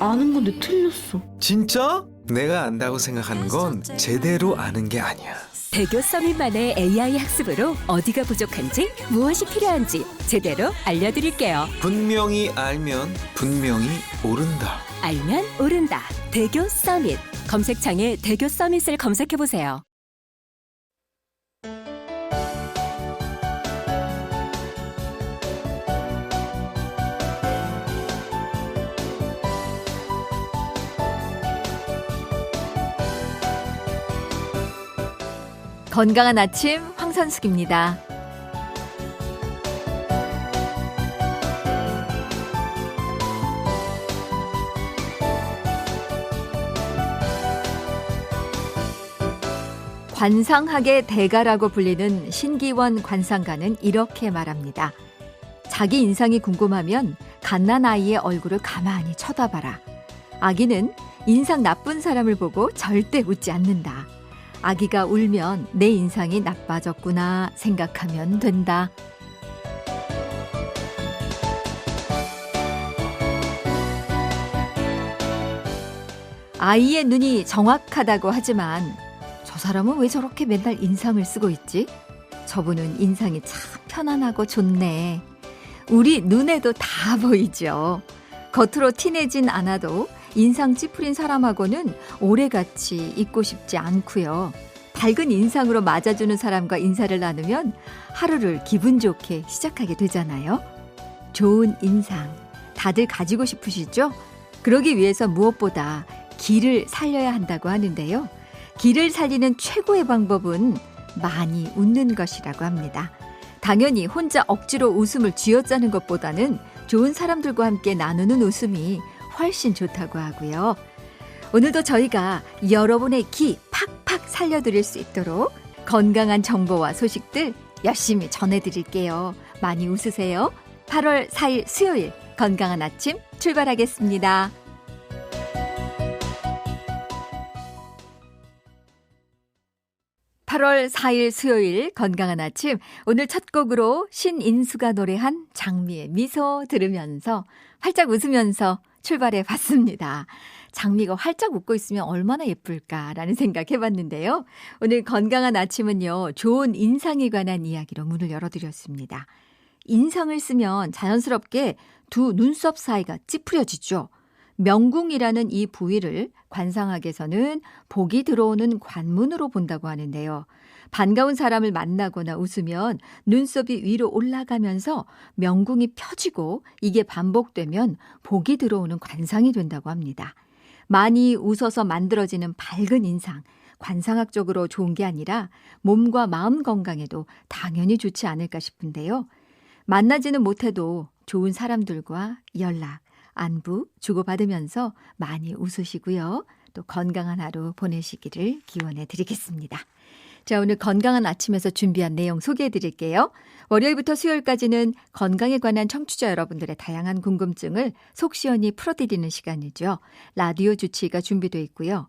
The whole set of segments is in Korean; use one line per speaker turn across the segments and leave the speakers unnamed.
아는 건데 틀렸어.
진짜? 내가 안다고 생각하는 건 제대로 아는 게 아니야.
대교 서밋만의 AI 학습으로 어디가 부족한지 무엇이 필요한지 제대로 알려드릴게요.
분명히 알면 분명히 오른다.
알면 오른다. 대교 서밋. 검색창에 대교 서밋을 검색해보세요.
건강한 아침 황선숙입니다. 관상학의 대가라고 불리는 신기원 관상가는 이렇게 말합니다. 자기 인상이 궁금하면 갓난아이의 얼굴을 가만히 쳐다봐라. 아기는 인상 나쁜 사람을 보고 절대 웃지 않는다. 아기가 울면 내 인상이 나빠졌구나 생각하면 된다. 아이의 눈이 정확하다고 하지만 저 사람은 왜 저렇게 맨날 인상을 쓰고 있지? 저분은 인상이 참 편안하고 좋네. 우리 눈에도 다 보이죠. 겉으로 티내진 않아도 인상 찌푸린 사람하고는 오래같이 있고 싶지 않고요. 밝은 인상으로 맞아주는 사람과 인사를 나누면 하루를 기분 좋게 시작하게 되잖아요. 좋은 인상, 다들 가지고 싶으시죠? 그러기 위해서 무엇보다 기를 살려야 한다고 하는데요. 기를 살리는 최고의 방법은 많이 웃는 것이라고 합니다. 당연히 혼자 억지로 웃음을 쥐어짜는 것보다는 좋은 사람들과 함께 나누는 웃음이 훨씬 좋다고 하고요. 오늘도 저희가 여러분의 기 팍팍 살려드릴 수 있도록 건강한 정보와 소식들 열심히 전해드릴게요. 많이 웃으세요. 8월 4일 수요일 건강한 아침 출발하겠습니다. (8월 4일) 수요일 건강한 아침, 오늘 첫 곡으로 신인수가 노래한 장미의 미소 들으면서 활짝 웃으면서 출발해 봤습니다. 장미가 활짝 웃고 있으면 얼마나 예쁠까라는 생각 해봤는데요. 오늘 건강한 아침은요, 좋은 인상에 관한 이야기로 문을 열어드렸습니다. 인상을 쓰면 자연스럽게 두 눈썹 사이가 찌푸려지죠. 명궁이라는 이 부위를 관상학에서는 복이 들어오는 관문으로 본다고 하는데요. 반가운 사람을 만나거나 웃으면 눈썹이 위로 올라가면서 명궁이 펴지고 이게 반복되면 복이 들어오는 관상이 된다고 합니다. 많이 웃어서 만들어지는 밝은 인상, 관상학적으로 좋은 게 아니라 몸과 마음 건강에도 당연히 좋지 않을까 싶은데요. 만나지는 못해도 좋은 사람들과 연락, 안부 주고받으면서 많이 웃으시고요. 또 건강한 하루 보내시기를 기원해 드리겠습니다. 자, 오늘 건강한 아침에서 준비한 내용 소개해 드릴게요. 월요일부터 수요일까지는 건강에 관한 청취자 여러분들의 다양한 궁금증을 속 시원히 풀어드리는 시간이죠. 라디오 주치의가 준비되어 있고요.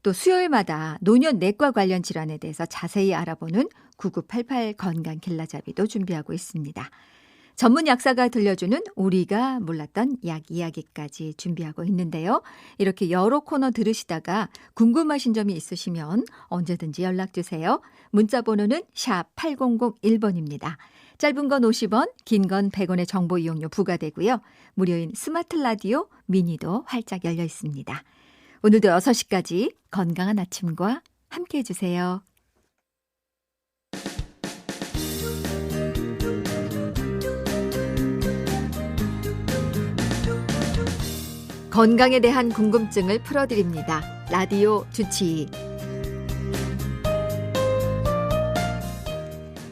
또 수요일마다 노년 내과 관련 질환에 대해서 자세히 알아보는 9988 건강 길라잡이도 준비하고 있습니다. 전문 약사가 들려주는 우리가 몰랐던 약 이야기까지 준비하고 있는데요. 이렇게 여러 코너 들으시다가 궁금하신 점이 있으시면 언제든지 연락주세요. 문자 번호는 샵 8001번입니다. 짧은 건 50원, 긴 건 100원의 정보 이용료 부과되고요. 무료인 스마트 라디오 미니도 활짝 열려 있습니다. 오늘도 6시까지 건강한 아침과 함께해 주세요. 건강에 대한 궁금증을 풀어드립니다. 라디오 주치의.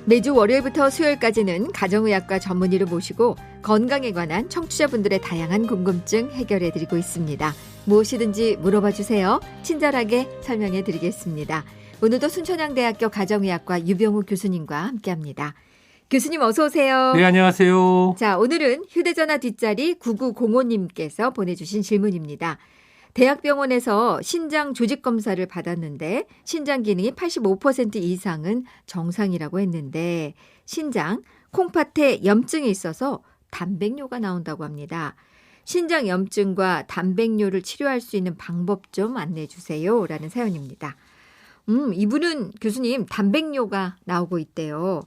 매주 월요일부터 수요일까지는 가정의학과 전문의를 모시고 건강에 관한 청취자분들의 다양한 궁금증 해결해드리고 있습니다. 무엇이든지 물어봐 주세요. 친절하게 설명해 드리겠습니다. 오늘도 순천향대학교 가정의학과 유병우 교수님과 함께합니다. 교수님 어서 오세요.
네, 안녕하세요.
자, 오늘은 휴대전화 뒷자리 9905님께서 보내주신 질문입니다. 대학병원에서 신장 조직검사를 받았는데 신장 기능이 85% 이상은 정상이라고 했는데 신장 콩팥에 염증이 있어서 단백뇨가 나온다고 합니다. 신장 염증과 단백뇨를 치료할 수 있는 방법 좀 안내해 주세요. 라는 사연입니다. 이분은 교수님 단백뇨가 나오고 있대요.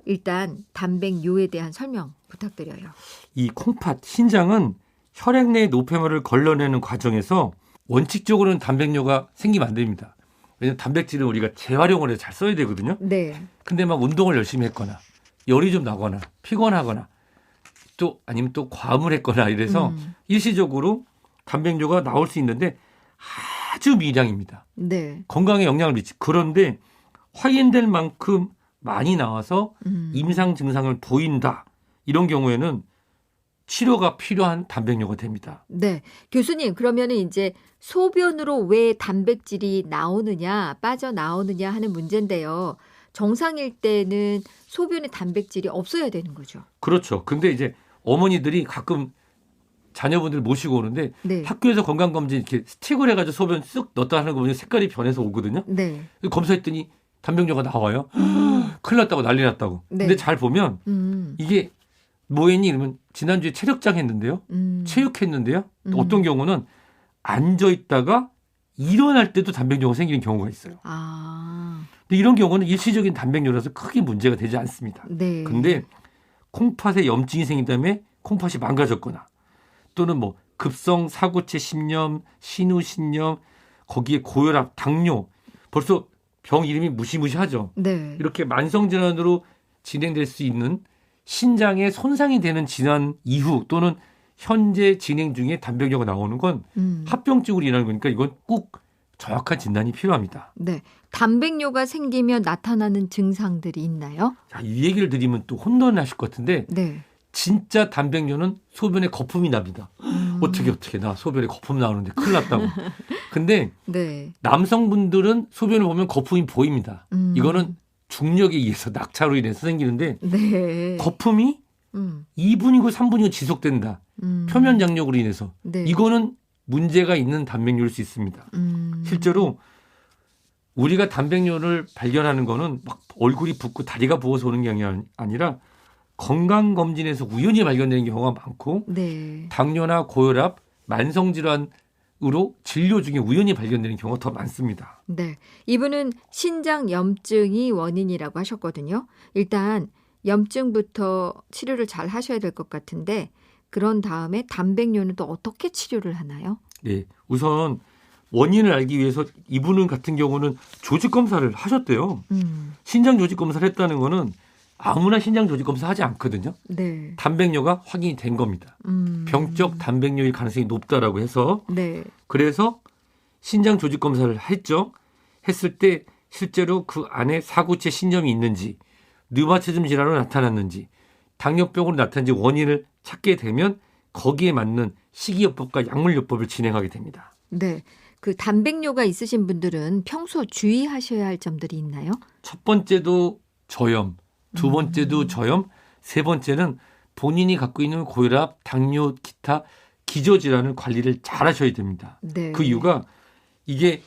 일단 단백뇨에 대한 설명 부탁드려요.
이 콩팥, 신장은 혈액 내 노폐물을 걸러내는 과정에서 원칙적으로는 단백뇨가 생기면 안 됩니다. 왜냐하면 단백질은 우리가 재활용을 해서 잘 써야 되거든요.
네.
근데 막 운동을 열심히 했거나 열이 좀 나거나 피곤하거나 또 아니면 또 과음을 했거나 이래서 일시적으로 단백뇨가 나올 수 있는데 아주 미량입니다.
네.
건강에 영향을 그런데 확인될 만큼 많이 나와서 임상 증상을 보인다. 이런 경우에는 치료가 필요한 단백뇨가 됩니다.
네. 교수님, 그러면은 이제 소변으로 왜 단백질이 나오느냐, 빠져나오느냐 하는 문제인데요. 정상일 때는 소변에 단백질이 없어야 되는 거죠.
그렇죠. 근데 이제 어머니들이 가끔 자녀분들 모시고 오는데
네.
학교에서 건강검진 이렇게 스틱을 해가지고 소변 쓱 넣었다 하는 거 보면 색깔이 변해서 오거든요.
네.
검사했더니 단백뇨가 나와요. 큰일 났다고 난리 났다고.
네.
근데 잘 보면 이게 뭐했니? 이러면 지난주에 체력장 했는데요. 체육했는데요. 또 어떤 경우는 앉아있다가 일어날 때도 단백뇨가 생기는 경우가 있어요.
아.
근데 이런 경우는 일시적인 단백뇨라서 크게 문제가 되지 않습니다.
네.
근데 콩팥에 염증이 생긴다음에 콩팥이 망가졌거나 또는 뭐 급성 사구체 신염, 신우신염, 거기에 고혈압, 당뇨 벌써 병 이름이 무시무시하죠.
네.
이렇게 만성질환으로 진행될 수 있는 신장에 손상이 되는 질환 이후 또는 현재 진행 중에 단백뇨가 나오는 건 합병증으로 일어나는 거니까 이건 꼭 정확한 진단이 필요합니다.
네. 단백뇨가 생기면 나타나는 증상들이 있나요?
자, 이 얘기를 드리면 또 혼돈하실 것 같은데
네.
진짜 단백뇨는 소변에 거품이 납니다. 어떻게 나 소변에 거품 나오는데 큰일 났다고. 근데
네.
남성분들은 소변을 보면 거품이 보입니다. 이거는 중력에 의해서 낙차로 인해서 생기는데
네.
거품이 2분이고 3분이고 지속된다. 표면 장력으로 인해서.
네.
이거는 문제가 있는 단백뇨일 수 있습니다. 실제로 우리가 단백뇨를 발견하는 거는 막 얼굴이 붓고 다리가 부어서 오는 게 아니라 건강검진에서 우연히 발견되는 경우가 많고
네.
당뇨나 고혈압, 만성질환으로 진료 중에 우연히 발견되는 경우가 더 많습니다.
네. 이분은 신장 염증이 원인이라고 하셨거든요. 일단 염증부터 치료를 잘 하셔야 될 것 같은데 그런 다음에 단백뇨는 또 어떻게 치료를 하나요?
네, 우선 원인을 알기 위해서 이분은 같은 경우는 조직 검사를 하셨대요. 신장 조직 검사를 했다는 거는 아무나 신장 조직 검사 하지 않거든요.
네.
단백뇨가 확인이 된 겁니다. 병적 단백뇨일 가능성이 높다라고 해서
네.
그래서 신장 조직 검사를 했죠. 했을 때 실제로 그 안에 사구체 신염이 있는지 류마티즘 질환으로 나타났는지 당뇨병으로 나타난지 원인을 찾게 되면 거기에 맞는 식이요법과 약물요법을 진행하게 됩니다.
네. 그 단백뇨가 있으신 분들은 평소 주의하셔야 할 점들이 있나요?
첫 번째도 저염, 두 번째도 저염, 세 번째는 본인이 갖고 있는 고혈압, 당뇨, 기타 기저질환을 관리를 잘 하셔야 됩니다.
네.
그 이유가 이게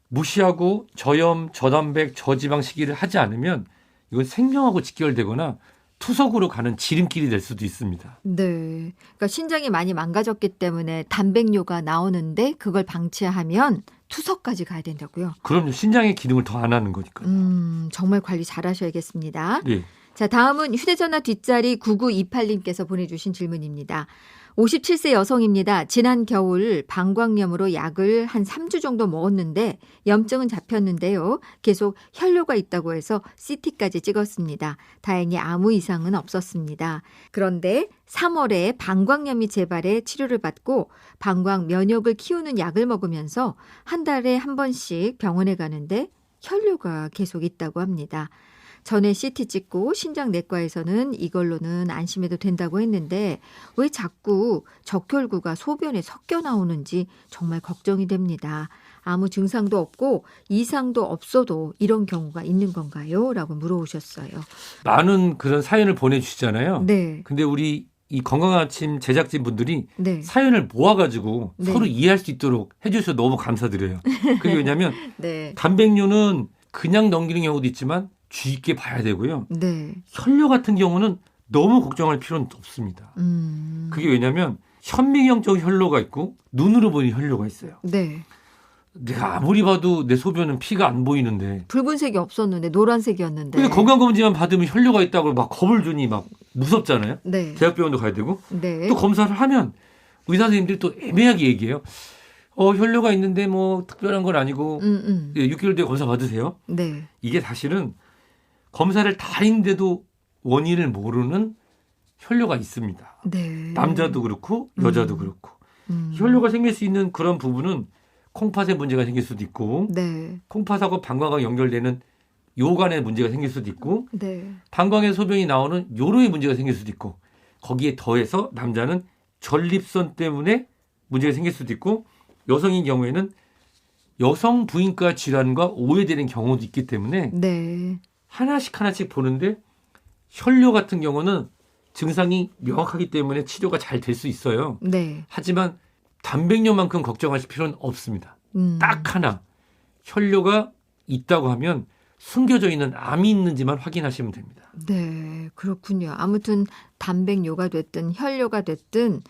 무시하고 저염, 저단백, 저지방 식이를 하지 않으면 이건 생명하고 직결되거나 투석으로 가는 지름길이 될 수도 있습니다.
네. 그러니까 신장이 많이 망가졌기 때문에 단백뇨가 나오는데 그걸 방치하면 투석까지 가야 된다고요?
그럼요. 신장의 기능을 더 안 하는 거니까요.
정말 관리 잘 하셔야겠습니다.
네.
자, 다음은 휴대전화 뒷자리 9928님께서 보내주신 질문입니다. 57세 여성입니다. 지난 겨울 방광염으로 약을 한 3주 정도 먹었는데 염증은 잡혔는데요. 계속 혈뇨가 있다고 해서 CT까지 찍었습니다. 다행히 아무 이상은 없었습니다. 그런데 3월에 방광염이 재발해 치료를 받고 방광 면역을 키우는 약을 먹으면서 한 달에 한 번씩 병원에 가는데 혈뇨가 계속 있다고 합니다. 전에 CT 찍고 신장내과에서는 이걸로는 안심해도 된다고 했는데 왜 자꾸 적혈구가 소변에 섞여 나오는지 정말 걱정이 됩니다. 아무 증상도 없고 이상도 없어도 이런 경우가 있는 건가요? 라고 물어오셨어요.
많은 그런 사연을 보내주시잖아요.
네.
근데 우리 이 건강한 아침 제작진 분들이
네.
사연을 모아가지고
네.
서로 이해할 수 있도록 해주셔서 너무 감사드려요. 그게 왜냐하면
네.
단백뇨는 그냥 넘기는 경우도 있지만 주의 있게 봐야 되고요.
네.
혈뇨 같은 경우는 너무 걱정할 필요는 없습니다.
음.
그게 왜냐하면 현미경적 혈로가 있고 눈으로 보이는 혈로가 있어요.
네.
내가 아무리 봐도 내 소변은 피가 안 보이는데.
붉은색이 없었는데 노란색이었는데.
근데 건강검진만 받으면 혈뇨가 있다고 막 겁을 주니 막 무섭잖아요.
네.
대학병원도 가야 되고.
네.
또 검사를 하면 의사 선생님들이 또 애매하게 얘기해요. 혈뇨가 있는데 뭐 특별한 건 아니고 6개월 뒤에 검사 받으세요.
네.
이게 사실은 검사를 다 했는데도 원인을 모르는 혈뇨가 있습니다.
네.
남자도 그렇고 여자도 그렇고. 혈뇨가 생길 수 있는 그런 부분은 콩팥에 문제가 생길 수도 있고
네.
콩팥하고 방광과 연결되는 요관에 문제가 생길 수도 있고
네.
방광에 소변이 나오는 요로에 문제가 생길 수도 있고 거기에 더해서 남자는 전립선 때문에 문제가 생길 수도 있고 여성인 경우에는 여성 부인과 질환과 오해되는 경우도 있기 때문에
네.
하나씩 보는데 혈뇨 같은 경우는 증상이 명확하기 때문에 치료가 잘 될 수 있어요.
네.
하지만 단백뇨만큼 걱정하실 필요는 없습니다. 딱 하나 혈뇨가 있다고 하면 숨겨져 있는 암이 있는지만 확인하시면 됩니다.
네, 그렇군요. 아무튼 단백뇨가 됐든 혈뇨가 됐든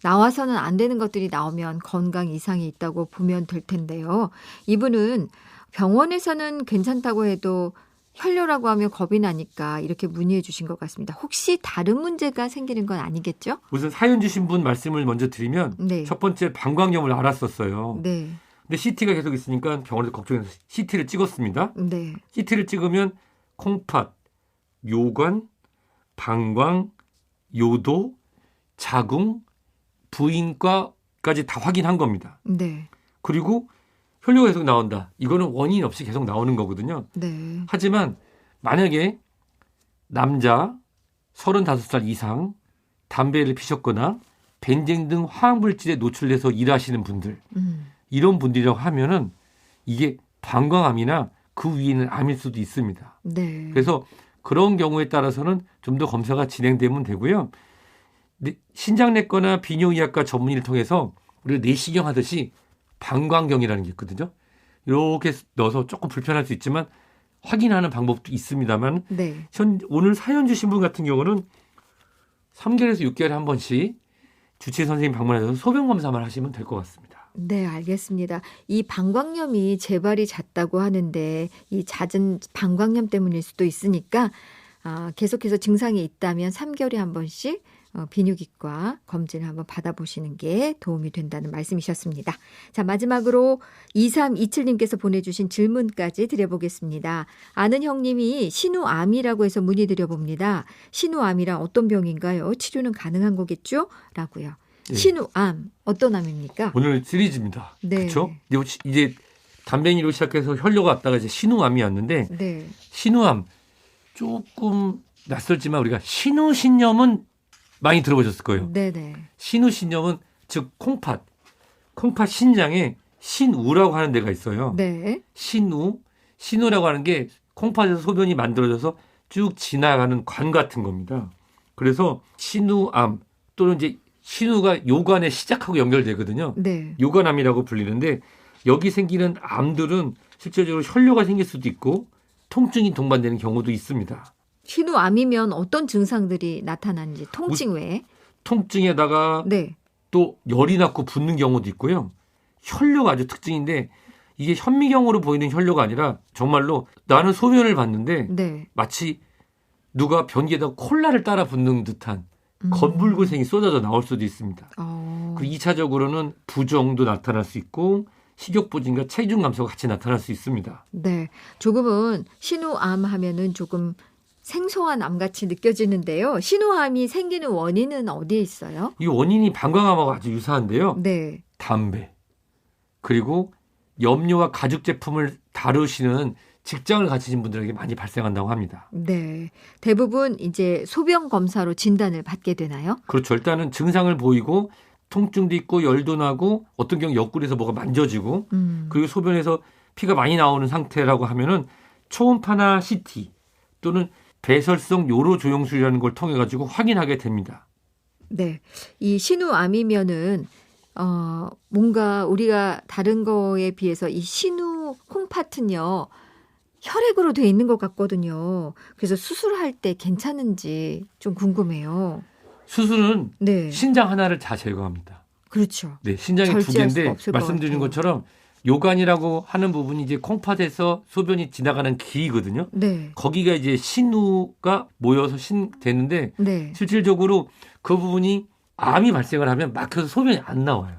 나와서는 안 되는 것들이 나오면 건강 이상이 있다고 보면 될 텐데요. 이분은 병원에서는 괜찮다고 해도 혈뇨라고 하면 겁이 나니까 이렇게 문의해 주신 것 같습니다. 혹시 다른 문제가 생기는 건 아니겠죠?
우선 사연 주신 분 말씀을 먼저 드리면
네.
첫 번째 방광염을 알았었어요.
네.
근데 CT가 계속 있으니까 병원에서 걱정해서 CT를 찍었습니다.
네.
CT를 찍으면 콩팥, 요관, 방광, 요도, 자궁, 부인과까지 다 확인한 겁니다.
네.
그리고 혈뇨가 계속 나온다. 이거는 원인 없이 계속 나오는 거거든요.
네.
하지만 만약에 남자 35살 이상 담배를 피셨거나 벤젠 등 화학물질에 노출돼서 일하시는 분들 이런 분들이라고 하면은 이게 방광암이나 그 위에는 암일 수도 있습니다.
네.
그래서 그런 경우에 따라서는 좀 더 검사가 진행되면 되고요. 신장내과나 비뇨의학과 전문의를 통해서 우리가 내시경 하듯이 방광경이라는 게 있거든요. 이렇게 넣어서 조금 불편할 수 있지만 확인하는 방법도 있습니다만
네.
오늘 사연 주신 분 같은 경우는 3개월에서 6개월에 한 번씩 주치의 선생님 방문해서 소변 검사만 하시면 될 것 같습니다.
네, 알겠습니다. 이 방광염이 재발이 잦다고 하는데 이 잦은 방광염 때문일 수도 있으니까 계속해서 증상이 있다면 3개월에 한 번씩 비뇨기과 검진을 한번 받아보시는 게 도움이 된다는 말씀이셨습니다. 자, 마지막으로 2327님께서 보내주신 질문까지 드려보겠습니다. 아는 형님이 신우암이라고 해서 문의드려봅니다. 신우암이란 어떤 병인가요? 치료는 가능한 거겠죠? 라고요.
네.
신우암, 어떤 암입니까?
오늘 시리즈입니다.
네.
그렇죠? 이제 담배니로 시작해서 혈뇨가 왔다가 이제 신우암이 왔는데
네.
신우암 조금 낯설지만 우리가 신우신염은 많이 들어보셨을 거예요.
네네.
신우신염은 즉 콩팥 신장에 신우라고 하는 데가 있어요.
네.
신우라고 하는 게 콩팥에서 소변이 만들어져서 쭉 지나가는 관 같은 겁니다. 그래서 신우암 또는 이제 신우가 요관에 시작하고 연결되거든요.
네.
요관암이라고 불리는데 여기 생기는 암들은 실제적으로 혈뇨가 생길 수도 있고 통증이 동반되는 경우도 있습니다.
신우암이면 어떤 증상들이 나타나는지 통증 외에?
통증에다가
네.
또 열이 나고 붓는 경우도 있고요. 혈뇨가 아주 특징인데 이게 현미경으로 보이는 혈뇨가 아니라 정말로 나는 소변을 봤는데
네.
마치 누가 변기에다 콜라를 따라 붓는 듯한 검붉은색이 쏟아져 나올 수도 있습니다. 그리고 2차적으로는 부종도 나타날 수 있고 식욕부진과 체중 감소가 같이 나타날 수 있습니다.
네. 조금은 신우암 하면은 조금 생소한 암같이 느껴지는데요. 신우암이 생기는 원인은 어디에 있어요?
이 원인이 방광암하고 아주 유사한데요.
네.
담배 그리고 염료와 가죽 제품을 다루시는 직장을 가지신 분들에게 많이 발생한다고 합니다.
네. 대부분 이제 소변 검사로 진단을 받게 되나요?
그렇죠. 일단은 증상을 보이고 통증도 있고 열도 나고 어떤 경우 옆구리에서 뭐가 만져지고 그리고 소변에서 피가 많이 나오는 상태라고 하면은 초음파나 CT 또는 배설성 요로 조영술이라는 걸 통해 가지고 확인하게 됩니다.
네. 이 신우암이면은 뭔가 우리가 다른 거에 비해서 이 신우 콩팥은요. 혈액으로 돼 있는 것 같거든요. 그래서 수술할 때 괜찮은지 좀 궁금해요.
수술은
네.
신장 하나를 다 제거합니다.
그렇죠.
네, 신장이 두
절제할 수가
개인데
없을 것
말씀드린
같아요.
것처럼 요관이라고 하는 부분이 이제 콩팥에서 소변이 지나가는 길이거든요.
네.
거기가 이제 신우가 모여서 되는데
네.
실질적으로 그 부분이 암이 발생을 하면 막혀서 소변이 안 나와요.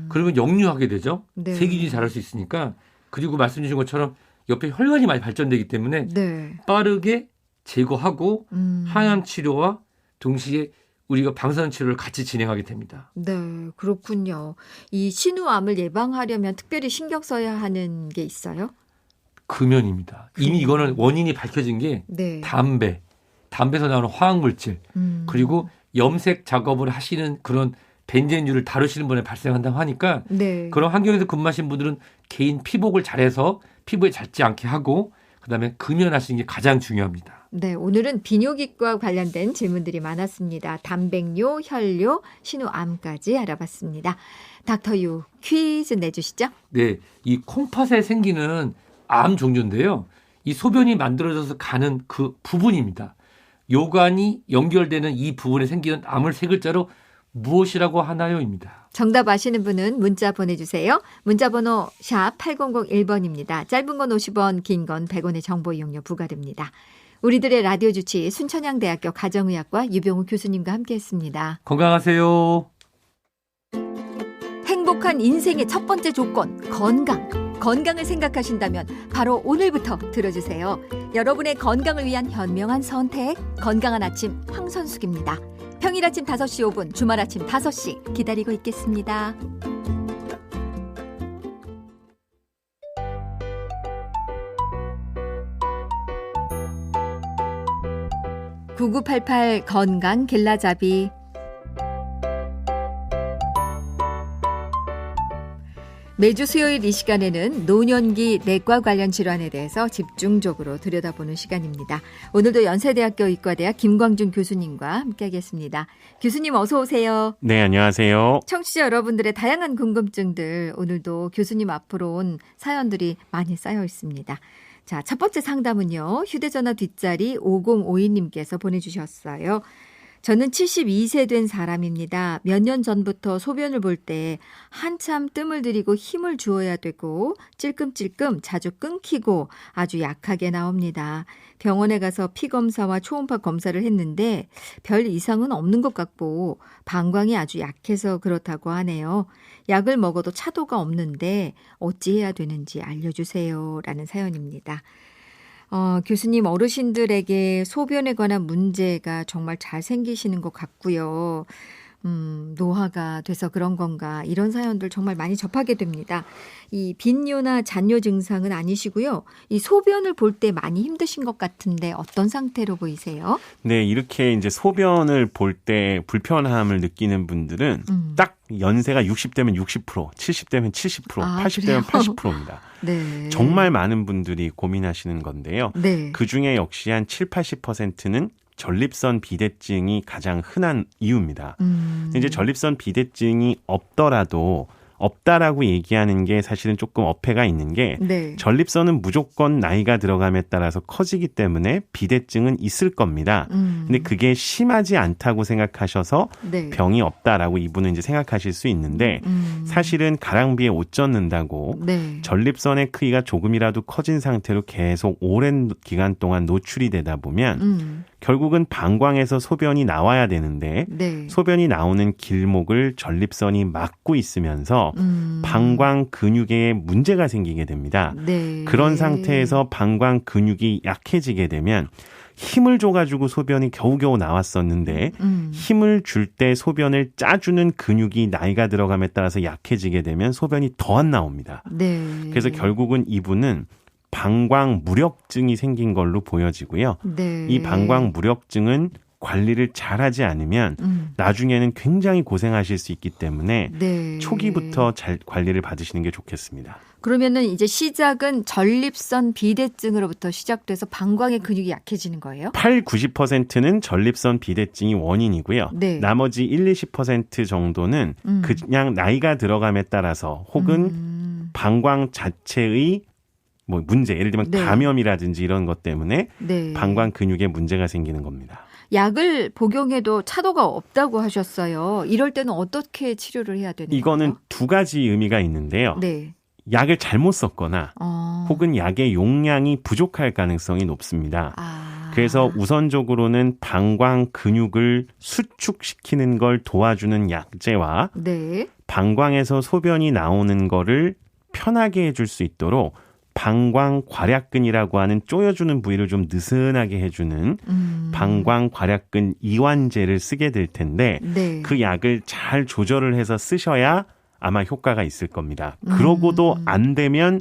그러면 역류하게 되죠.
네.
세균이 자랄 수 있으니까. 그리고 말씀 주신 것처럼 옆에 혈관이 많이 발전되기 때문에
네.
빠르게 제거하고 항암 치료와 동시에 우리가 방사선 치료를 같이 진행하게 됩니다.
네, 그렇군요. 이 신우암을 예방하려면 특별히 신경 써야 하는 게 있어요?
금연입니다. 이미 이거는 원인이 밝혀진 게
네.
담배에서 나오는 화학물질, 그리고 염색 작업을 하시는 그런 벤젠유를 다루시는 분에 발생한다고 하니까
네.
그런 환경에서 근무하시는 분들은 개인 피복을 잘해서 피부에 닿지 않게 하고 그다음에 금연하시는 게 가장 중요합니다.
네, 오늘은 비뇨기과 관련된 질문들이 많았습니다. 단백뇨, 혈뇨, 신우암까지 알아봤습니다. 닥터유 퀴즈 내주시죠.
네, 이 콩팥에 생기는 암 종류인데요. 이 소변이 만들어져서 가는 그 부분입니다. 요관이 연결되는 이 부분에 생기는 암을 세 글자로 무엇이라고 하나요?입니다.
정답 아시는 분은 문자 보내주세요. 문자번호 샵 8001번입니다. 짧은 건 50원, 긴 건 100원의 정보 이용료 부과됩니다. 우리들의 라디오 주치 순천향대학교 가정의학과 유병우 교수님과 함께했습니다.
건강하세요.
행복한 인생의 첫 번째 조건, 건강. 건강을 생각하신다면 바로 오늘부터 들어주세요. 여러분의 건강을 위한 현명한 선택, 건강한 아침 황선숙입니다. 평일 아침 5시 5분, 주말 아침 5시 기다리고 있겠습니다. (9988) 건강 겔라잡이. 매주 수요일 이 시간에는 노년기 내과 관련 질환에 대해서 집중적으로 들여다보는 시간입니다. 오늘도 연세대학교 의과대학 김광준 교수님과 함께하겠습니다. 교수님 어서 오세요.
네, 안녕하세요.
청취자 여러분들의 다양한 궁금증들 오늘도 교수님 앞으로 온 사연들이 많이 쌓여 있습니다. 자, 첫 번째 상담은요. 휴대전화 뒷자리 5052님께서 보내주셨어요. 저는 72세 된 사람입니다. 몇 년 전부터 소변을 볼 때 한참 뜸을 들이고 힘을 주어야 되고 찔끔찔끔 자주 끊기고 아주 약하게 나옵니다. 병원에 가서 피검사와 초음파 검사를 했는데 별 이상은 없는 것 같고 방광이 아주 약해서 그렇다고 하네요. 약을 먹어도 차도가 없는데 어찌해야 되는지 알려주세요. 라는 사연입니다. 교수님 어르신들에게 소변에 관한 문제가 정말 잘 생기시는 것 같고요. 노화가 돼서 그런 건가 이런 사연들 정말 많이 접하게 됩니다. 이 빈뇨나 잔뇨 증상은 아니시고요. 이 소변을 볼 때 많이 힘드신 것 같은데 어떤 상태로 보이세요?
네, 이렇게 이제 소변을 볼 때 불편함을 느끼는 분들은 딱 연세가 60대면 60%, 70대면 70%, 80대면 80%입니다.
네.
정말 많은 분들이 고민하시는 건데요.
네.
그중에 역시 한 7, 80%는 전립선 비대증이 가장 흔한 이유입니다. 근데 이제 전립선 비대증이 없다라고 얘기하는 게 사실은 조금 어폐가 있는 게
네.
전립선은 무조건 나이가 들어감에 따라서 커지기 때문에 비대증은 있을 겁니다. 근데 그게 심하지 않다고 생각하셔서
네.
병이 없다라고 이분은 이제 생각하실 수 있는데 사실은 가랑비에 옷 젖는다고
네.
전립선의 크기가 조금이라도 커진 상태로 계속 오랜 기간 동안 노출이 되다 보면 결국은 방광에서 소변이 나와야 되는데
네.
소변이 나오는 길목을 전립선이 막고 있으면서 방광 근육에 문제가 생기게 됩니다.
네.
그런 상태에서 방광 근육이 약해지게 되면 힘을 줘가지고 소변이 겨우겨우 나왔었는데 힘을 줄 때 소변을 짜주는 근육이 나이가 들어감에 따라서 약해지게 되면 소변이 더 안 나옵니다.
네.
그래서 결국은 이분은 방광 무력증이 생긴 걸로 보여지고요.
네.
이 방광 무력증은 관리를 잘하지 않으면 나중에는 굉장히 고생하실 수 있기 때문에
네.
초기부터 잘 관리를 받으시는 게 좋겠습니다.
그러면은 이제 시작은 전립선 비대증으로부터 시작돼서 방광의 근육이 약해지는 거예요?
8, 90%는 전립선 비대증이 원인이고요.
네.
나머지 1, 20% 정도는 그냥 나이가 들어감에 따라서 혹은 방광 자체의 뭐 문제, 예를 들면
네.
감염이라든지 이런 것 때문에
네.
방광 근육에 문제가 생기는 겁니다.
약을 복용해도 차도가 없다고 하셨어요. 이럴 때는 어떻게 치료를 해야 되는
이거는
거예요?
두 가지 의미가 있는데요.
네.
약을 잘못 썼거나 혹은 약의 용량이 부족할 가능성이 높습니다. 그래서 우선적으로는 방광 근육을 수축시키는 걸 도와주는 약제와
네.
방광에서 소변이 나오는 거를 편하게 해줄 수 있도록 방광 괄약근이라고 하는 쪼여주는 부위를 좀 느슨하게 해주는 방광 괄약근 이완제를 쓰게 될 텐데
네.
그 약을 잘 조절을 해서 쓰셔야 아마 효과가 있을 겁니다. 그러고도 안 되면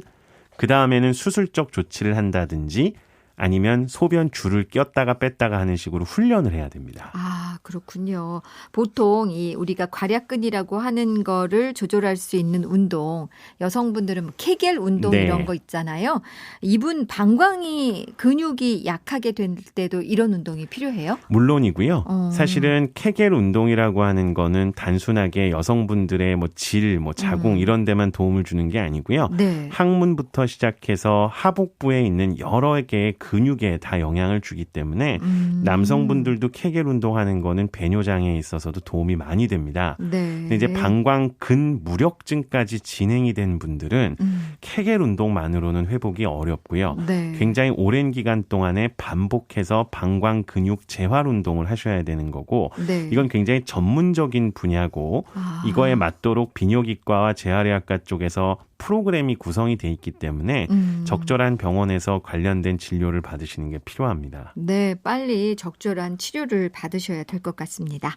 그 다음에는 수술적 조치를 한다든지 아니면 소변 줄을 꼈다가 뺐다가 하는 식으로 훈련을 해야 됩니다.
아, 그렇군요. 보통 우리가 괄약근이라고 하는 거를 조절할 수 있는 운동, 여성분들은 뭐 케겔 운동
네.
이런 거 있잖아요. 이분 방광이 근육이 약하게 될 때도 이런 운동이 필요해요?
물론이고요. 사실은 케겔 운동이라고 하는 거는 단순하게 여성분들의 뭐 질, 뭐 자궁 이런 데만 도움을 주는 게 아니고요.
네.
항문부터 시작해서 하복부에 있는 여러 개의 근육에 다 영향을 주기 때문에 남성분들도 케겔 운동하는 거는 배뇨장애에 있어서도 도움이 많이 됩니다.
네.
근데 이제 방광 근무력증까지 진행이 된 분들은 케겔 운동만으로는 회복이 어렵고요.
네.
굉장히 오랜 기간 동안에 반복해서 방광 근육 재활 운동을 하셔야 되는 거고
네.
이건 굉장히 전문적인 분야고 이거에 맞도록 비뇨기과와 재활의학과 쪽에서 프로그램이 구성이 돼 있기 때문에 적절한 병원에서 관련된 진료를 받으시는 게 필요합니다.
네, 빨리 적절한 치료를 받으셔야 될 것 같습니다.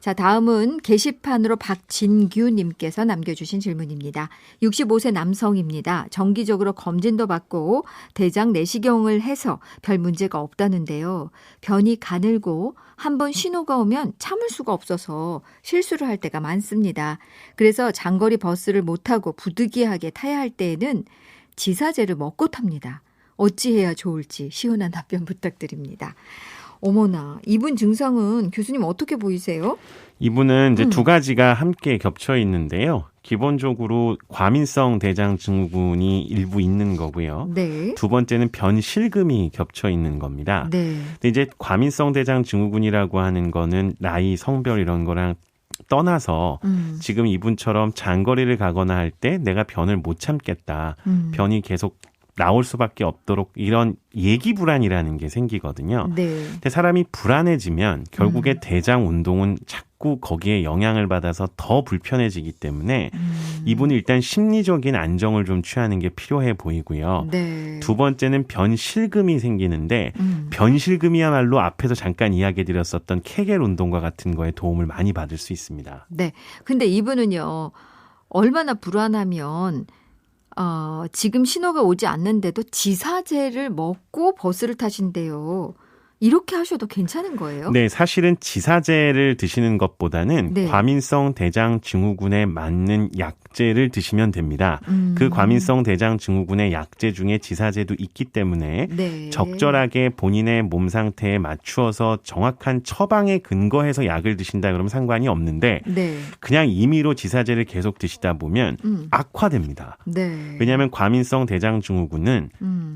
자, 다음은 게시판으로 박진규님께서 남겨주신 질문입니다. 65세 남성입니다. 정기적으로 검진도 받고 대장 내시경을 해서 별 문제가 없다는데요. 변이 가늘고 한번 신호가 오면 참을 수가 없어서 실수를 할 때가 많습니다. 그래서 장거리 버스를 못 타고 부득이하게 타야 할 때에는 지사제를 먹고 탑니다. 어찌해야 좋을지 시원한 답변 부탁드립니다. 어머나, 이분 증상은 교수님 어떻게 보이세요?
이분은 이제 두 가지가 함께 겹쳐 있는데요. 기본적으로 과민성 대장 증후군이 일부 있는 거고요.
네.
두 번째는 변실금이 겹쳐 있는 겁니다.
네.
근데 이제 과민성 대장 증후군이라고 하는 거는 나이, 성별 이런 거랑 떠나서 지금 이분처럼 장거리를 가거나 할 때 내가 변을 못 참겠다. 변이 계속 나올 수밖에 없도록 이런 예기 불안이라는 게 생기거든요.
네.
근데 사람이 불안해지면 결국에 대장 운동은 자꾸 거기에 영향을 받아서 더 불편해지기 때문에 이분은 일단 심리적인 안정을 좀 취하는 게 필요해 보이고요.
네.
두 번째는 변실금이 생기는데 변실금이야말로 앞에서 잠깐 이야기 드렸었던 케겔 운동과 같은 거에 도움을 많이 받을 수 있습니다.
네. 근데 이분은요, 얼마나 불안하면 지금 신호가 오지 않는데도 지사제를 먹고 버스를 타신대요. 이렇게 하셔도 괜찮은 거예요?
네, 사실은 지사제를 드시는 것보다는
네.
과민성 대장 증후군에 맞는 약제를 드시면 됩니다. 그 과민성 대장 증후군의 약제 중에 지사제도 있기 때문에
네.
적절하게 본인의 몸 상태에 맞추어서 정확한 처방에 근거해서 약을 드신다 그러면 상관이 없는데
네.
그냥 임의로 지사제를 계속 드시다 보면 악화됩니다.
네.
왜냐하면 과민성 대장 증후군은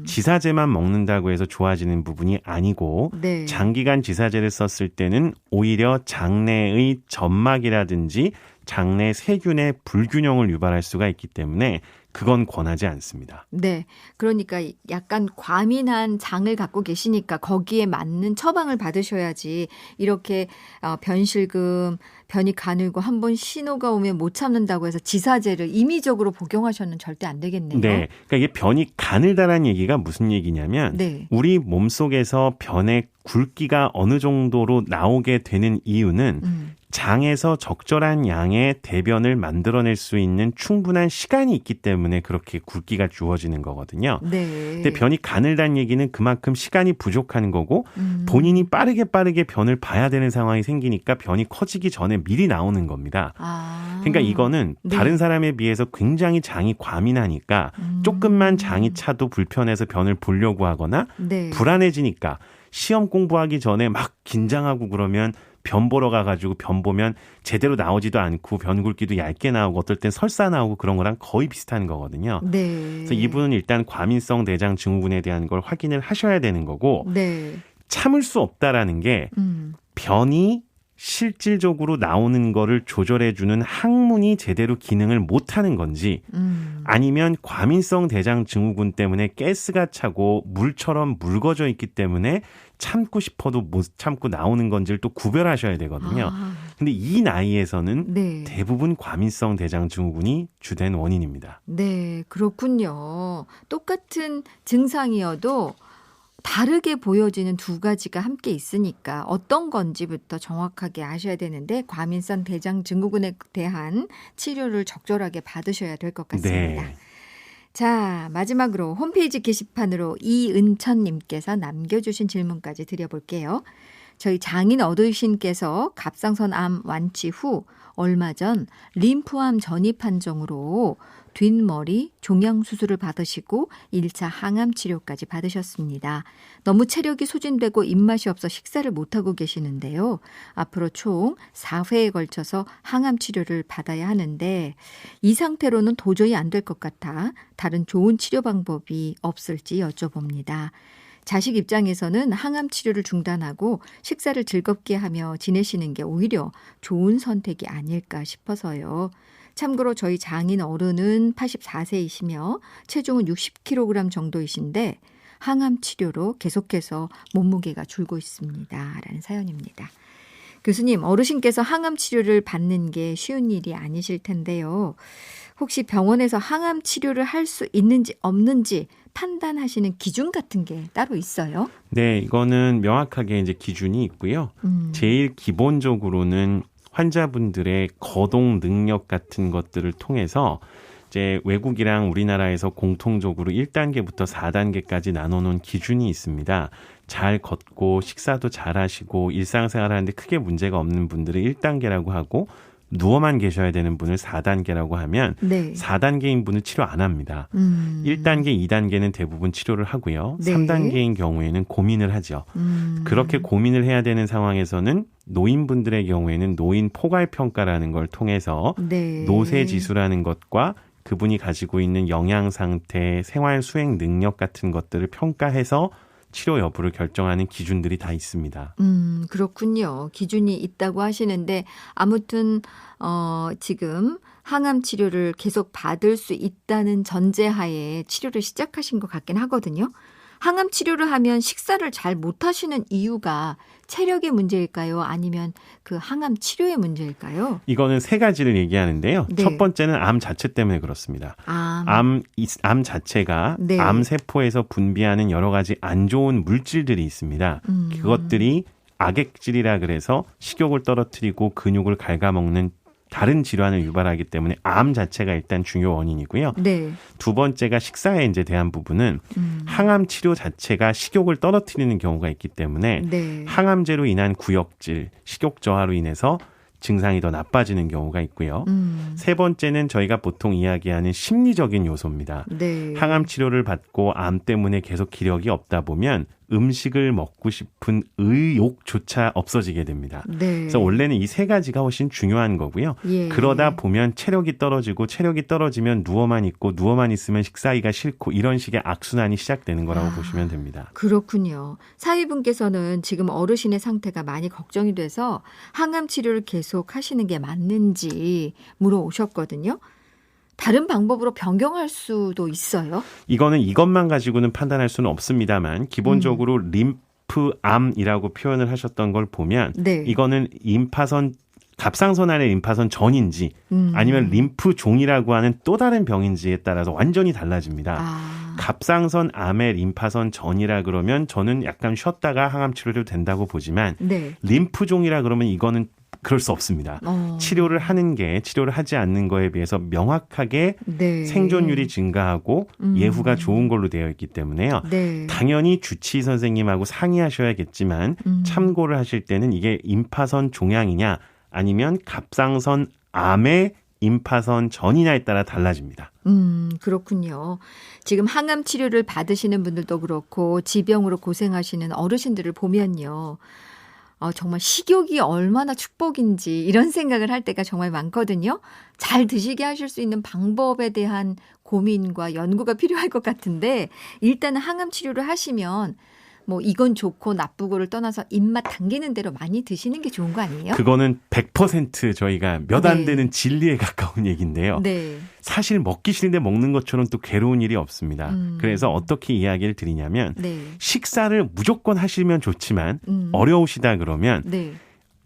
지사제만 먹는다고 해서 좋아지는 부분이 아니고
네.
장기간 지사제를 썼을 때는 오히려 장내의 점막이라든지 장내 세균의 불균형을 유발할 수가 있기 때문에 그건 권하지 않습니다.
네. 그러니까 약간 과민한 장을 갖고 계시니까 거기에 맞는 처방을 받으셔야지 이렇게 변실금, 변이 가늘고 한번 신호가 오면 못 참는다고 해서 지사제를 임의적으로 복용하셔는 절대 안 되겠네요.
네. 그러니까 이게 변이 가늘다라는 얘기가 무슨 얘기냐면
네.
우리 몸속에서 변의 굵기가 어느 정도로 나오게 되는 이유는 장에서 적절한 양의 대변을 만들어낼 수 있는 충분한 시간이 있기 때문에 그렇게 굵기가 주어지는 거거든요.
네.
근데 변이 가늘다는 얘기는 그만큼 시간이 부족한 거고 본인이 빠르게 변을 봐야 되는 상황이 생기니까 변이 커지기 전에 미리 나오는 겁니다. 그러니까 이거는
네.
다른 사람에 비해서 굉장히 장이 과민하니까 조금만 장이 차도 불편해서 변을 보려고 하거나
네.
불안해지니까 시험 공부하기 전에 막 긴장하고 그러면 변 보러 가가지고 변 보면 제대로 나오지도 않고 변 굵기도 얇게 나오고 어떨 땐 설사 나오고 그런 거랑 거의 비슷한 거거든요.
네.
그래서 이분은 일단 과민성 대장 증후군에 대한 걸 확인을 하셔야 되는 거고
네.
참을 수 없다라는 게 변이 실질적으로 나오는 거를 조절해주는 항문이 제대로 기능을 못하는 건지 아니면 과민성 대장 증후군 때문에 가스가 차고 물처럼 묽어져 있기 때문에 참고 싶어도 못 참고 나오는 건지를 또 구별하셔야 되거든요. 근데 이 나이에서는
네.
대부분 과민성 대장 증후군이 주된 원인입니다.
네, 그렇군요. 똑같은 증상이어도 다르게 보여지는 두 가지가 함께 있으니까 어떤 건지부터 정확하게 아셔야 되는데 과민성 대장 증후군에 대한 치료를 적절하게 받으셔야 될 것 같습니다.
네.
자, 마지막으로 홈페이지 게시판으로 이은천님께서 남겨주신 질문까지 드려볼게요. 저희 장인 어르신께서 갑상선 암 완치 후 얼마 전 림프암 전이 판정으로 뒷머리 종양 수술을 받으시고 1차 항암 치료까지 받으셨습니다. 너무 체력이 소진되고 입맛이 없어 식사를 못하고 계시는데요. 앞으로 총 4회에 걸쳐서 항암 치료를 받아야 하는데 이 상태로는 도저히 안 될 것 같아 다른 좋은 치료 방법이 없을지 여쭤봅니다. 자식 입장에서는 항암 치료를 중단하고 식사를 즐겁게 하며 지내시는 게 오히려 좋은 선택이 아닐까 싶어서요. 참고로 저희 장인 어른은 84세이시며 체중은 60kg 정도이신데 항암 치료로 계속해서 몸무게가 줄고 있습니다. 라는 사연입니다. 교수님, 어르신께서 항암 치료를 받는 게 쉬운 일이 아니실 텐데요. 혹시 병원에서 항암 치료를 할 수 있는지 없는지 판단하시는 기준 같은 게 따로 있어요?
네, 이거는 명확하게 이제 기준이 있고요. 제일 기본적으로는 환자분들의 거동 능력 같은 것들을 통해서 이제 외국이랑 우리나라에서 공통적으로 1단계부터 4단계까지 나눠놓은 기준이 있습니다. 잘 걷고 식사도 잘 하시고 일상생활하는데 크게 문제가 없는 분들을 1단계라고 하고 누워만 계셔야 되는 분을 4단계라고 하면
네.
4단계인 분을 치료 안 합니다. 1단계, 2단계는 대부분 치료를 하고요.
네.
3단계인 경우에는 고민을 하죠. 그렇게 고민을 해야 되는 상황에서는 노인분들의 경우에는 노인 포괄평가라는 걸 통해서
네.
노쇠지수라는 것과 그분이 가지고 있는 영양 상태, 생활 수행 능력 같은 것들을 평가해서 치료 여부를 결정하는 기준들이 다 있습니다.
그렇군요. 기준이 있다고 하시는데 아무튼 지금 항암 치료를 계속 받을 수 있다는 전제하에 치료를 시작하신 것 같긴 하거든요. 항암 치료를 하면 식사를 잘 못하시는 이유가 체력의 문제일까요? 아니면 그 항암 치료의 문제일까요?
이거는 세 가지를 얘기하는데요.
네.
첫 번째는 암 자체 때문에 그렇습니다. 암 자체가
네.
암 세포에서 분비하는 여러 가지 안 좋은 물질들이 있습니다. 그것들이 악액질이라 그래서 식욕을 떨어뜨리고 근육을 갉아먹는 다른 질환을 유발하기 때문에 암 자체가 일단 중요 원인이고요.
네.
두 번째가 식사에 이제 대한 부분은 항암 치료 자체가 식욕을 떨어뜨리는 경우가 있기 때문에
네.
항암제로 인한 구역질, 식욕 저하로 인해서 증상이 더 나빠지는 경우가 있고요. 세 번째는 저희가 보통 이야기하는 심리적인 요소입니다.
네.
항암 치료를 받고 암 때문에 계속 기력이 없다 보면 음식을 먹고 싶은 의욕조차 없어지게 됩니다.
네.
그래서 원래는 이 세 가지가 훨씬 중요한 거고요.
예.
그러다 보면 체력이 떨어지고 체력이 떨어지면 누워만 있고 누워만 있으면 식사하기가 싫고 이런 식의 악순환이 시작되는 거라고 보시면 됩니다.
그렇군요. 사위분께서는 지금 어르신의 상태가 많이 걱정이 돼서 항암 치료를 계속 하시는 게 맞는지 물어오셨거든요. 다른 방법으로 변경할 수도 있어요?
이거는 이것만 가지고는 판단할 수는 없습니다만 기본적으로 림프암이라고 표현을 하셨던 걸 보면
네.
이거는 갑상선 안의 림파선 전인지 아니면 림프종이라고 하는 또 다른 병인지에 따라서 완전히 달라집니다. 갑상선 암의 림파선 전이라 그러면 저는 약간 쉬었다가 항암 치료도 된다고 보지만
네.
림프종이라 그러면 이거는 그럴 수 없습니다. 치료를 하는 게 치료를 하지 않는 거에 비해서 명확하게
네.
생존율이 증가하고 예후가 좋은 걸로 되어 있기 때문에요.
네.
당연히 주치의 선생님하고 상의하셔야겠지만 참고를 하실 때는 이게 임파선 종양이냐 아니면 갑상선 암의 임파선 전이냐에 따라 달라집니다.
그렇군요. 지금 항암 치료를 받으시는 분들도 그렇고 지병으로 고생하시는 어르신들을 보면요. 정말 식욕이 얼마나 축복인지 이런 생각을 할 때가 정말 많거든요. 잘 드시게 하실 수 있는 방법에 대한 고민과 연구가 필요할 것 같은데 일단은 항암 치료를 하시면 뭐 이건 좋고 나쁘고를 떠나서 입맛 당기는 대로 많이 드시는 게 좋은 거 아니에요?
그거는 100% 저희가 몇 안
네.
되는 진리에 가까운 얘기인데요.
네.
사실 먹기 싫은데 먹는 것처럼 또 괴로운 일이 없습니다. 그래서 어떻게 이야기를 드리냐면
네.
식사를 무조건 하시면 좋지만 어려우시다 그러면
네.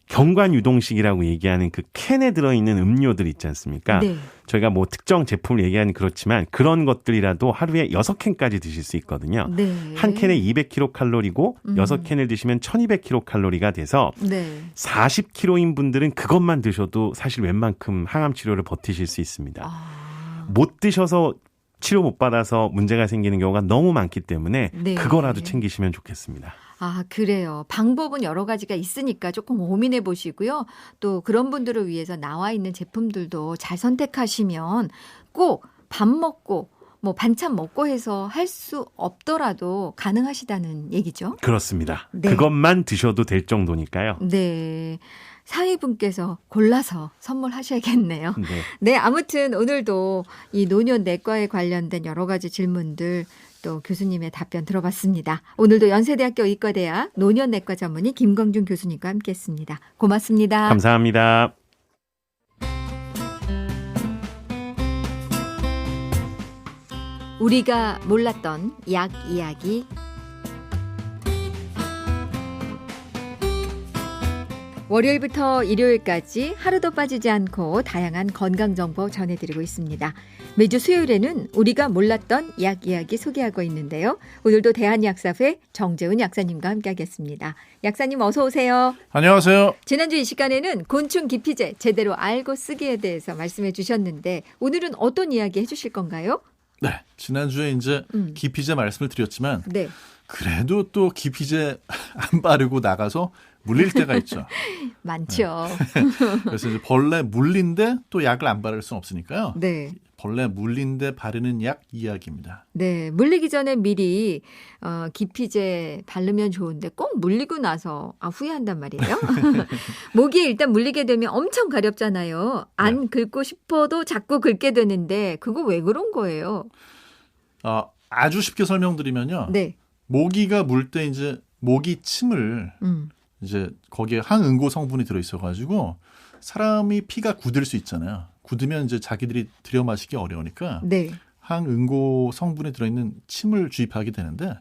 경관 유동식이라고 얘기하는 그 캔에 들어있는 음료들 있지 않습니까?
네.
저희가 뭐 특정 제품을 얘기하는 그렇지만 그런 것들이라도 하루에 6캔까지 드실 수 있거든요.
네.
한 캔에 200kcal이고 6캔을 드시면 1200kcal가 돼서
네.
40kg인 분들은 그것만 드셔도 사실 웬만큼 항암 치료를 버티실 수 있습니다.
아.
못 드셔서 치료 못 받아서 문제가 생기는 경우가 너무 많기 때문에
네.
그거라도 챙기시면 좋겠습니다.
아, 그래요. 방법은 여러 가지가 있으니까 조금 고민해 보시고요. 또 그런 분들을 위해서 나와 있는 제품들도 잘 선택하시면 꼭 밥 먹고 뭐 반찬 먹고 해서 할 수 없더라도 가능하시다는 얘기죠.
그렇습니다.
네.
그것만 드셔도 될 정도니까요.
네. 사위분께서 골라서 선물하셔야겠네요.
네.
네, 아무튼 오늘도 이 노년 내과에 관련된 여러 가지 질문들 또 교수님의 답변 들어봤습니다. 오늘도 연세대학교 의과대학 노년내과 전문의 김광준 교수님과 함께했습니다. 고맙습니다.
감사합니다.
우리가 몰랐던 약 이야기. 월요일부터 일요일까지 하루도 빠지지 않고 다양한 건강정보 전해드리고 있습니다. 매주 수요일에는 우리가 몰랐던 약 이야기 소개하고 있는데요. 오늘도 대한약사회 정재훈 약사님과 함께하겠습니다. 약사님 어서 오세요.
안녕하세요.
지난주 이 시간에는 곤충 기피제 제대로 알고 쓰기에 대해서 말씀해 주셨는데 오늘은 어떤 이야기 해주실 건가요?
네, 지난주에 이제 기피제 말씀을 드렸지만
네.
그래도 또 기피제 안 바르고 나가서 물릴 때가 있죠.
많죠.
그래서 이제 벌레 물린데 또 약을 안 바를 수는 없으니까요.
네.
벌레 물린데 바르는 약 이야기입니다.
네, 물리기 전에 미리 기피제 바르면 좋은데 꼭 물리고 나서 후회한단 말이에요. 모기에 일단 물리게 되면 엄청 가렵잖아요. 안 긁고 싶어도 자꾸 긁게 되는데 그거 왜 그런 거예요?
아주 쉽게 설명드리면요.
네.
모기가 물 때 이제 모기 침을 이제 거기에 항응고 성분이 들어있어가지고 사람이 피가 굳을 수 있잖아요. 굳으면 이제 자기들이 들여 마시기 어려우니까
네.
항응고 성분이 들어있는 침을 주입하게 되는데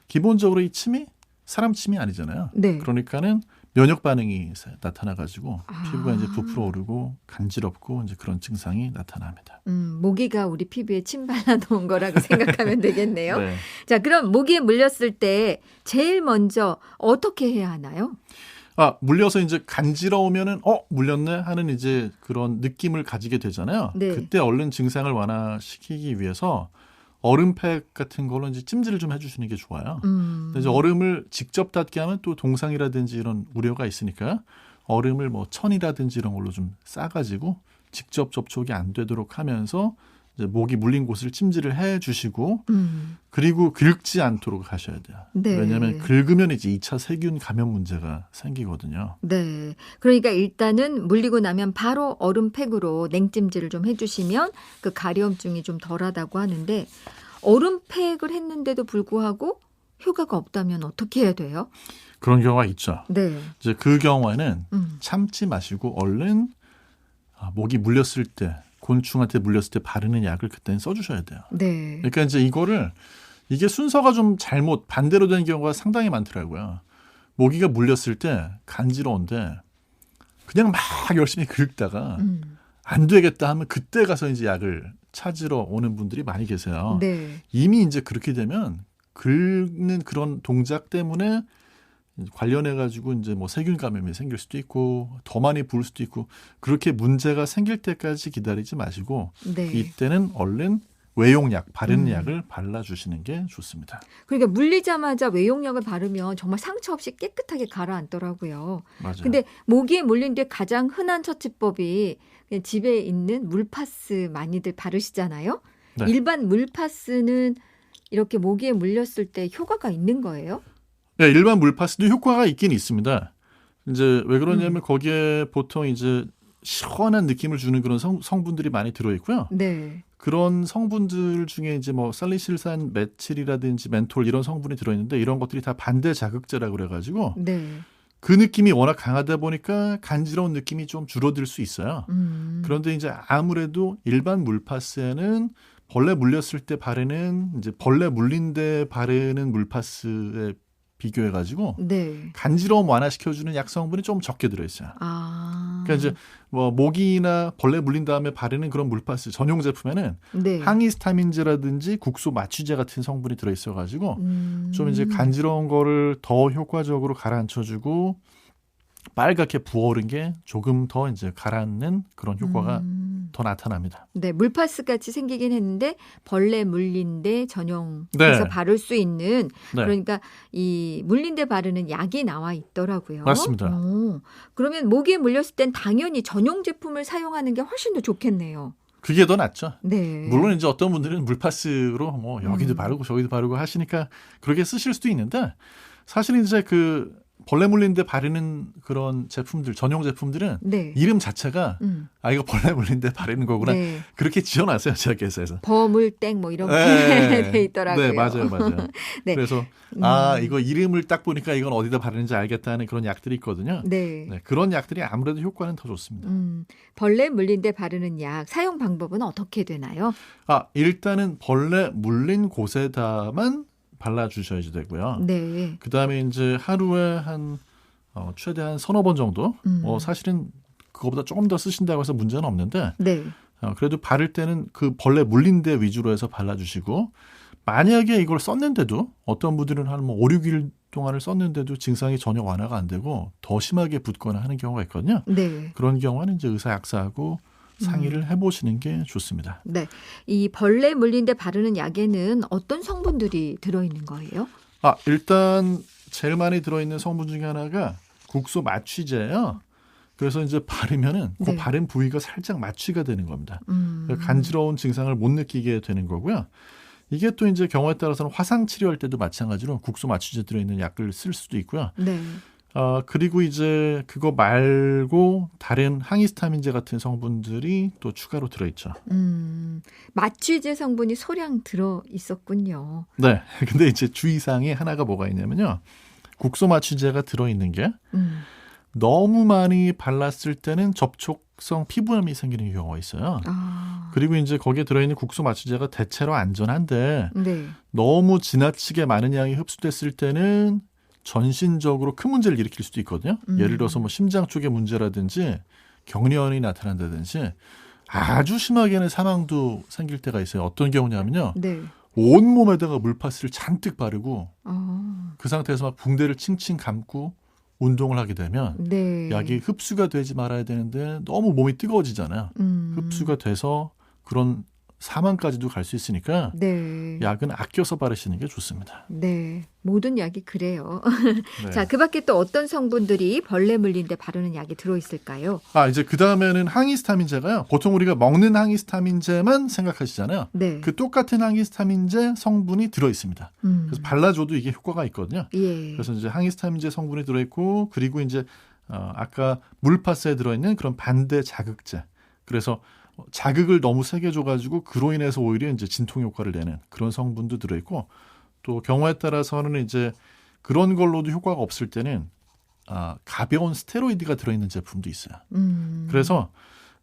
기본적으로 이 침이 사람 침이 아니잖아요.
네.
그러니까는 면역 반응이 나타나가지고 피부가 이제 부풀어 오르고 간지럽고 이제 그런 증상이 나타납니다.
모기가 우리 피부에 침 발라놓은 거라고 생각하면 되겠네요.
네.
자, 그럼 모기에 물렸을 때 제일 먼저 어떻게 해야 하나요?
물려서 이제 간지러우면은 물렸네 하는 이제 그런 느낌을 가지게 되잖아요.
네.
그때 얼른 증상을 완화시키기 위해서 얼음팩 같은 걸로 이제 찜질을 좀 해주시는 게 좋아요. 근데 이제 얼음을 직접 닿게 하면 또 동상이라든지 이런 우려가 있으니까 얼음을 뭐 천이라든지 이런 걸로 좀 싸가지고 직접 접촉이 안 되도록 하면서 이제 모기 물린 곳을 찜질을 해주시고 그리고 긁지 않도록 하셔야 돼요.
네.
왜냐하면 긁으면 이제 2차 세균 감염 문제가 생기거든요.
네. 그러니까 일단은 물리고 나면 바로 얼음팩으로 냉찜질을 좀 해주시면 그 가려움증이 좀 덜하다고 하는데 얼음팩을 했는데도 불구하고 효과가 없다면 어떻게 해야 돼요?
그런 경우가 있죠.
네.
이제 그 경우에는 참지 마시고 얼른 모기 물렸을 때 곤충한테 물렸을 때 바르는 약을 그때는 써주셔야 돼요.
네.
그러니까 이제 이게 순서가 좀 반대로 된 경우가 상당히 많더라고요. 모기가 물렸을 때 간지러운데 그냥 막 열심히 긁다가 안 되겠다 하면 그때 가서 이제 약을 찾으러 오는 분들이 많이 계세요.
네.
이미 이제 그렇게 되면 긁는 그런 동작 때문에 관련해 가지고 이제 뭐 세균 감염이 생길 수도 있고 더 많이 부을 수도 있고 그렇게 문제가 생길 때까지 기다리지 마시고
네.
이때는 얼른 외용약, 바르는 약을 발라주시는 게 좋습니다.
그러니까 물리자마자 외용약을 바르면 정말 상처 없이 깨끗하게 가라앉더라고요.
맞아요.
근데 모기에 물린 뒤에 가장 흔한 처치법이 그냥 집에 있는 물파스 많이들 바르시잖아요.
네.
일반 물파스는 이렇게 모기에 물렸을 때 효과가 있는 거예요?
네, 일반 물파스도 효과가 있긴 있습니다. 이제 왜 그러냐면 거기에 보통 이제 시원한 느낌을 주는 그런 성분들이 많이 들어있고요.
네.
그런 성분들 중에 이제 뭐 살리실산 메틸이라든지 멘톨 이런 성분이 들어있는데 이런 것들이 다 반대 자극제라고 그래가지고
네.
그 느낌이 워낙 강하다 보니까 간지러운 느낌이 좀 줄어들 수 있어요. 그런데 이제 아무래도 일반 물파스에는 벌레 물렸을 때 바르는 이제 벌레 물린 데 바르는 물파스에 비교해가지고
네.
간지러움 완화시켜주는 약 성분이 좀 적게 들어있어요.
아.
그러니까 이제 뭐 모기나 벌레 물린 다음에 바르는 그런 물파스 전용 제품에는
네.
항히스타민제라든지 국소 마취제 같은 성분이 들어있어가지고 좀 이제 간지러운 거를 더 효과적으로 가라앉혀주고 빨갛게 부어오른 게 조금 더 이제 가라앉는 그런 효과가 더 나타납니다.
네, 물파스 같이 생기긴 했는데 벌레 물린데 전용해서
네.
바를 수 있는
네.
그러니까 이 물린데 바르는 약이 나와 있더라고요.
맞습니다.
그러면 모기에 물렸을 땐 당연히 전용 제품을 사용하는 게 훨씬 더 좋겠네요.
그게 더 낫죠.
네.
물론 이제 어떤 분들은 물파스로 뭐 여기도 바르고 저기도 바르고 하시니까 그렇게 쓰실 수도 있는데 사실은 이제 그 벌레 물린데 바르는 그런 제품들 전용 제품들은
네.
이름 자체가 아 이거 벌레 물린데 바르는 거구나
네.
그렇게 지어놨어요 제약회사에서.
버물땡 뭐 이런
네.
게 돼 있더라고요.
네 맞아요.
네.
그래서 아 이거 이름을 딱 보니까 이건 어디다 바르는지 알겠다는 그런 약들이 있거든요.
네.
네, 그런 약들이 아무래도 효과는 더 좋습니다.
벌레 물린데 바르는 약 사용 방법은 어떻게 되나요?
아 일단은 벌레 물린 곳에다만 발라주셔야 되고요.
네.
그다음에 이제 하루에 한 최대한 서너 번 정도 사실은 그거보다 조금 더 쓰신다고 해서 문제는 없는데
네.
그래도 바를 때는 그 벌레 물린 데 위주로 해서 발라주시고 만약에 이걸 썼는데도 어떤 분들은 한 뭐 5, 6일 동안을 썼는데도 증상이 전혀 완화가 안 되고 더 심하게 붓거나 하는 경우가 있거든요.
네.
그런 경우는 이제 의사 약사하고 상의를 해보시는 게 좋습니다.
네. 이 벌레 물린데 바르는 약에는 어떤 성분들이 들어있는 거예요?
아 일단 제일 많이 들어있는 성분 중에 하나가 국소 마취제예요. 그래서 이제 바르면은 그
네.
바른 부위가 살짝 마취가 되는 겁니다. 간지러운 증상을 못 느끼게 되는 거고요. 이게 또 이제 경우에 따라서는 화상 치료할 때도 마찬가지로 국소 마취제 들어있는 약을 쓸 수도 있고요.
네.
그리고 이제 그거 말고 다른 항히스타민제 같은 성분들이 또 추가로 들어있죠.
마취제 성분이 소량 들어 있었군요.
네. 근데 이제 주의사항이 하나가 뭐가 있냐면요. 국소 마취제가 들어있는 게 너무 많이 발랐을 때는 접촉성 피부염이 생기는 경우가 있어요.
아.
그리고 이제 거기에 들어있는 국소 마취제가 대체로 안전한데
네.
너무 지나치게 많은 양이 흡수됐을 때는 전신적으로 큰 문제를 일으킬 수도 있거든요. 예를 들어서 뭐 심장 쪽에 문제라든지 경련이 나타난다든지 아주 심하게는 사망도 생길 때가 있어요. 어떤 경우냐면요.
네.
온몸에다가 물파스를 잔뜩 바르고
아.
그 상태에서 막 붕대를 칭칭 감고 운동을 하게 되면
네.
약이 흡수가 되지 말아야 되는데 너무 몸이 뜨거워지잖아요. 흡수가 돼서 그런 사망까지도 갈 수 있으니까
네.
약은 아껴서 바르시는 게 좋습니다.
네. 모든 약이 그래요.
네.
자, 그 밖에 또 어떤 성분들이 벌레 물린데 바르는 약이 들어있을까요?
이제 그 다음에는 항히스타민제가요. 보통 우리가 먹는 항히스타민제만 생각하시잖아요.
네.
그 똑같은 항히스타민제 성분이 들어 있습니다. 그래서 발라줘도 이게 효과가 있거든요.
예.
그래서 이제 항히스타민제 성분이 들어 있고 그리고 이제 아까 물파스에 들어 있는 그런 반대 자극제. 그래서 자극을 너무 세게 줘가지고 그로 인해서 오히려 이제 진통 효과를 내는 그런 성분도 들어 있고 또 경우에 따라서는 이제 그런 걸로도 효과가 없을 때는 가벼운 스테로이드가 들어있는 제품도 있어요. 그래서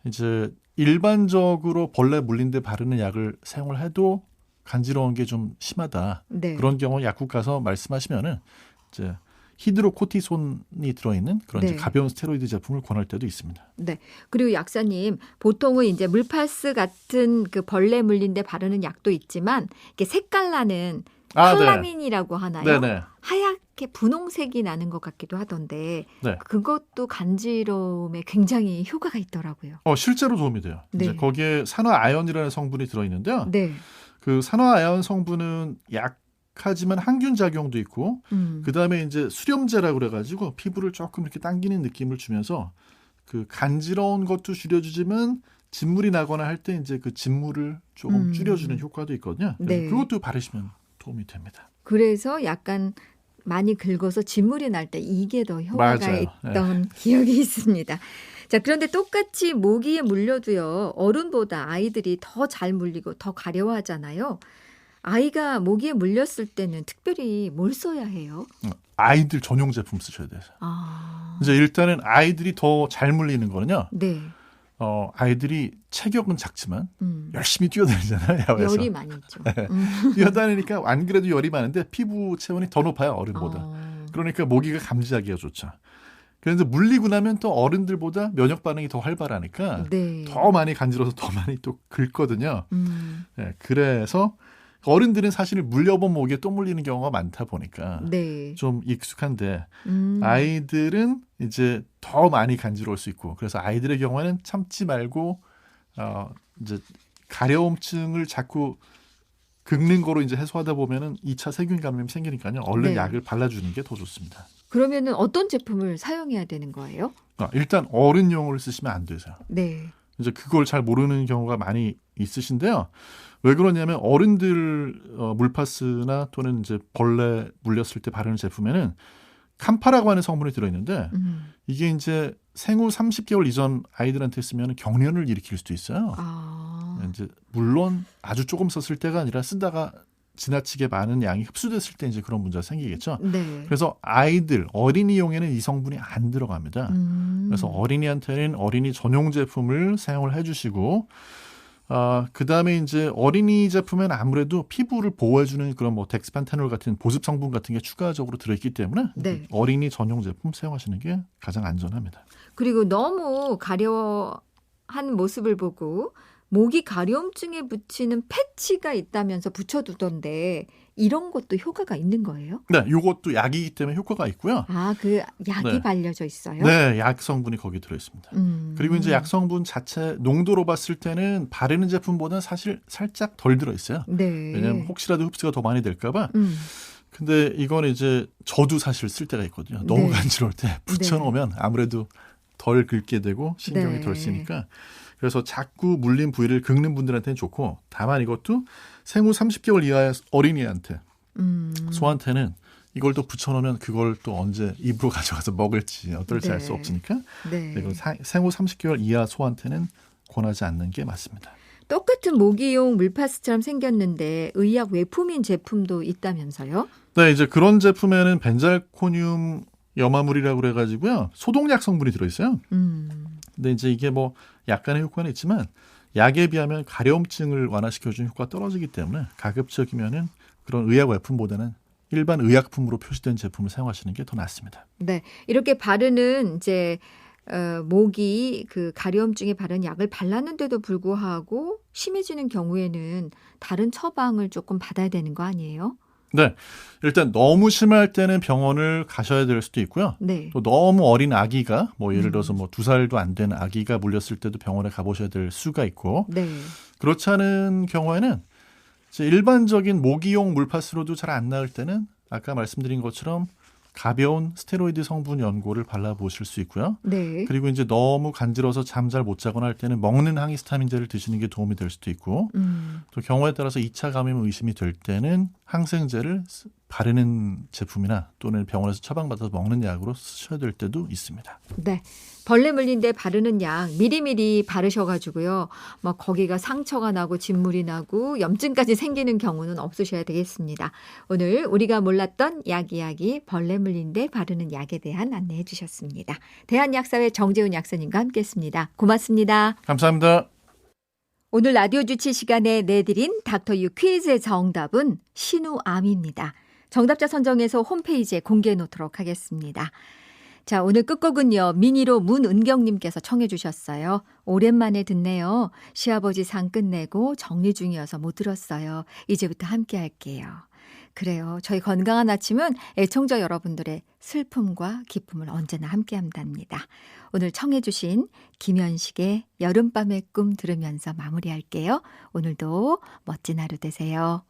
이제 일반적으로 벌레 물린 데 바르는 약을 사용을 해도 간지러운 게 좀 심하다.
네.
그런 경우 약국 가서 말씀하시면은 이제 히드로코티손이 들어있는 그런
네.
이제 가벼운 스테로이드 제품을 권할 때도 있습니다.
네. 그리고 약사님, 보통은 이제 물파스 같은 그 벌레 물린데 바르는 약도 있지만 이게 색깔 나는 칼라민이라고 하나요?
네네.
하얗게 분홍색이 나는 것 같기도 하던데
네.
그것도 간지러움에 굉장히 효과가 있더라고요.
실제로 도움이 돼요.
네.
이제 거기에 산화아연이라는 성분이 들어있는데요.
네.
그 산화아연 성분은 약하지만 항균 작용도 있고 그 다음에 이제 수렴제라고 그래가지고 피부를 조금 이렇게 당기는 느낌을 주면서 그 간지러운 것도 줄여주지만 진물이 나거나 할 때 이제 그 진물을 조금 줄여주는 효과도 있거든요. 그래서
네.
그것도 바르시면 도움이 됩니다.
그래서 약간 많이 긁어서 진물이 날 때 이게 더 효과가
맞아요.
있던 기억이 있습니다. 자, 그런데 똑같이 모기에 물려도요. 어른보다 아이들이 더 잘 물리고 더 가려워하잖아요. 아이가 모기에 물렸을 때는 특별히 뭘 써야 해요?
아이들 전용 제품 쓰셔야 돼요.
아.
이제 일단은 아이들이 더 잘 물리는 거는요.
네.
아이들이 체격은 작지만 열심히 뛰어다니잖아요. 야외에서.
열이 많이 있죠.
네. 뛰어다니니까 안 그래도 열이 많은데 피부 체온이 더 높아요. 어른보다. 그러니까 모기가 감지하기가 좋죠. 그런데 물리고 나면 또 어른들보다 면역 반응이 더 활발하니까
네.
더 많이 간지러서 더 많이 또 긁거든요. 네, 그래서 어른들은 사실 물려본 모기에 또 물리는 경우가 많다 보니까
네.
좀 익숙한데 아이들은 이제 더 많이 간지러울 수 있고 그래서 아이들의 경우에는 참지 말고 이제 가려움증을 자꾸 긁는 거로 이제 해소하다 보면은 2차 세균 감염이 생기니까요. 얼른
네.
약을 발라주는 게 더 좋습니다.
그러면은 어떤 제품을 사용해야 되는 거예요?
일단 어른용으로 쓰시면 안 되세요.
네.
이제 그걸 잘 모르는 경우가 많이 있으신데요. 왜 그러냐면 어른들 물파스나 또는 이제 벌레 물렸을 때 바르는 제품에는 캄파라고 하는 성분이 들어있는데 이게 이제 생후 30개월 이전 아이들한테 쓰면 경련을 일으킬 수도 있어요. 이제 물론 아주 조금 썼을 때가 아니라 쓰다가 지나치게 많은 양이 흡수됐을 때 이제 그런 문제가 생기겠죠.
네.
그래서 아이들, 어린이용에는 이 성분이 안 들어갑니다. 그래서 어린이한테는 어린이 전용 제품을 사용을 해주시고, 그 다음에 이제 어린이 제품에는 아무래도 피부를 보호해주는 그런 뭐 덱스판테놀 같은 보습 성분 같은 게 추가적으로 들어있기 때문에
네.
어린이 전용 제품 사용하시는 게 가장 안전합니다.
그리고 너무 가려워한 모습을 보고 모기 가려움증에 붙이는 패치가 있다면서 붙여두던데 이런 것도 효과가 있는 거예요?
네, 이것도 약이기 때문에 효과가 있고요.
그 약이
네.
발려져 있어요?
네, 약 성분이 거기 들어있습니다. 그리고 이제 약 성분 자체 농도로 봤을 때는 바르는 제품보다는 사실 살짝 덜 들어있어요.
네.
왜냐하면 혹시라도 흡수가 더 많이 될까봐. 근데 이건 이제 저도 사실 쓸 때가 있거든요. 너무
네.
간지러울 때 붙여놓으면 아무래도 덜 긁게 되고 신경이
네.
덜 쓰니까. 그래서 자꾸 물린 부위를 긁는 분들한테는 좋고 다만 이것도 생후 30개월 이하의 어린이한테 소한테는 이걸 또 붙여놓으면 그걸 또 언제 입으로 가져가서 먹을지 어떨지
네.
알 수 없으니까
네.
이건 생후 30개월 이하 소한테는 권하지 않는 게 맞습니다.
똑같은 모기용 물파스처럼 생겼는데 의약 외품인 제품도 있다면서요?
네, 이제 그런 제품에는 벤잘코늄 염화물이라고 그래가지고요. 소독약 성분이 들어있어요. 근데 이제 이게 뭐 약간의 효과는 있지만 약에 비하면 가려움증을 완화시켜주는 효과가 떨어지기 때문에 가급적이면은 그런 의약 외품보다는 일반 의약품으로 표시된 제품을 사용하시는 게 더 낫습니다.
네, 이렇게 바르는 이제 모기 그 가려움증에 바른 약을 발랐는데도 불구하고 심해지는 경우에는 다른 처방을 조금 받아야 되는 거 아니에요?
네, 일단 너무 심할 때는 병원을 가셔야 될 수도 있고요.
네.
또 너무 어린 아기가 뭐 예를 들어서 뭐 2살도 안 된 아기가 물렸을 때도 병원에 가보셔야 될 수가 있고
네.
그렇지 않은 경우에는 이제 일반적인 모기용 물파스로도 잘 안 나을 때는 아까 말씀드린 것처럼 가벼운 스테로이드 성분 연고를 발라보실 수 있고요.
네.
그리고 이제 너무 간지러서 잠 잘 못 자거나 할 때는 먹는 항히스타민제를 드시는 게 도움이 될 수도 있고 또 경우에 따라서 2차 감염 의심이 될 때는 항생제를 바르는 제품이나 또는 병원에서 처방받아서 먹는 약으로 쓰셔야 될 때도 있습니다.
네. 벌레 물린 데 바르는 약 미리미리 바르셔가지고요. 막 거기가 상처가 나고 진물이 나고 염증까지 생기는 경우는 없으셔야 되겠습니다. 오늘 우리가 몰랐던 약 이야기 벌레 물린 데 바르는 약에 대한 안내해 주셨습니다. 대한약사회 정재훈 약사님과 함께했습니다. 고맙습니다.
감사합니다.
오늘 라디오 주치 시간에 내드린 닥터유 퀴즈의 정답은 신우암입니다. 정답자 선정해서 홈페이지에 공개해 놓도록 하겠습니다. 자, 오늘 끝곡은요. 미니로 문은경님께서 청해 주셨어요. 오랜만에 듣네요. 시아버지 상 끝내고 정리 중이어서 못 들었어요. 이제부터 함께 할게요. 그래요. 저희 건강한 아침은 애청자 여러분들의 슬픔과 기쁨을 언제나 함께 한답니다. 오늘 청해 주신 김현식의 여름밤의 꿈 들으면서 마무리할게요. 오늘도 멋진 하루 되세요.